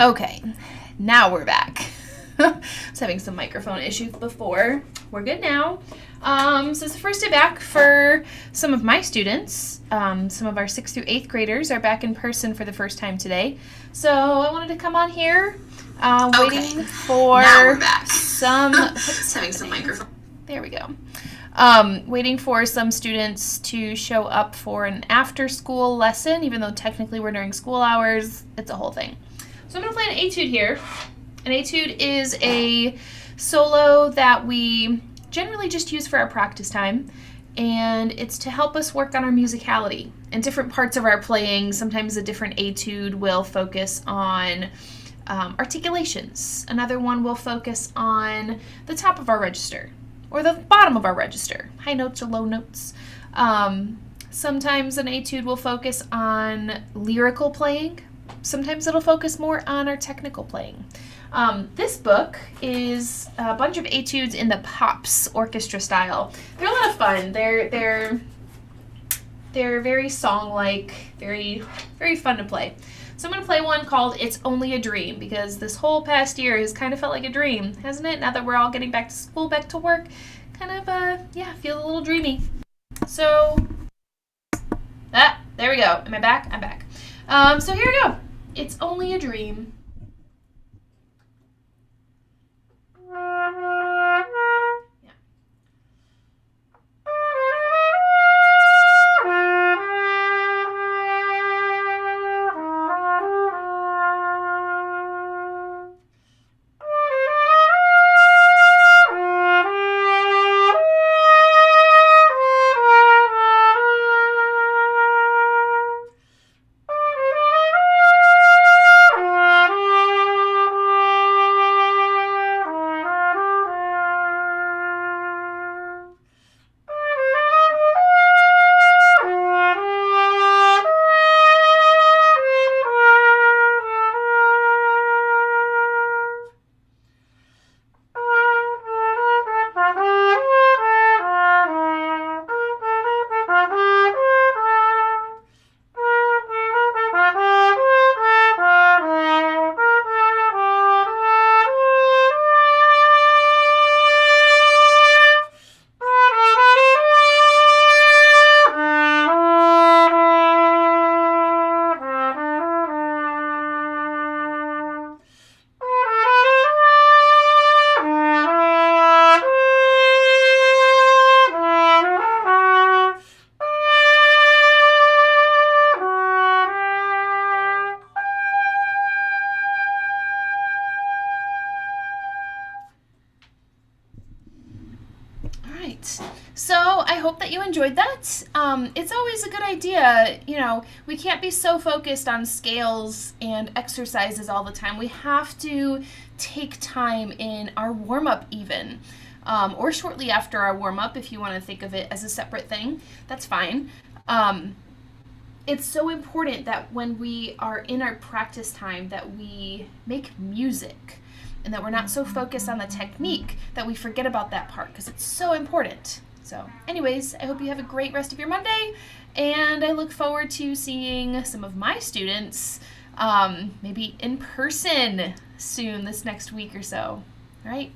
Okay, now we're back. I was having some microphone issues before. We're good now. So it's the first day back for some of my students. Some of our 6th through 8th graders are back in person for the first time today. So I wanted to come on here, waiting for now we're back. having some microphone. There we go. Waiting for some students to show up for an after-school lesson, even though technically we're during school hours. It's a whole thing. So I'm going to play an etude here. An etude is a solo that we generally just use for our practice time, and it's to help us work on our musicality. In different parts of our playing, sometimes a different etude will focus on articulations. Another one will focus on the top of our register or the bottom of our register, high notes or low notes. Sometimes an etude will focus on lyrical playing. Sometimes it'll focus more on our technical playing. This book is a bunch of etudes in the Pops orchestra style. They're a lot of fun. They're very song-like, very fun to play. So I'm going to play one called It's Only a Dream, because this whole past year has kind of felt like a dream, hasn't it? Now that we're all getting back to school, back to work, kind of, feels a little dreamy. So, there we go. Am I back? I'm back. So here we go. It's Only a Dream. So I hope that you enjoyed that. It's always a good idea, we can't be so focused on scales and exercises all the time. We have to take time in our warm-up even, or shortly after our warm-up if you want to think of it as a separate thing, that's fine. It's so important that when we are in our practice time that we make music and that we're not so focused on the technique that we forget about that part, because it's so important. So anyways, I hope you have a great rest of your Monday, and I look forward to seeing some of my students maybe in person soon this next week or so. All right,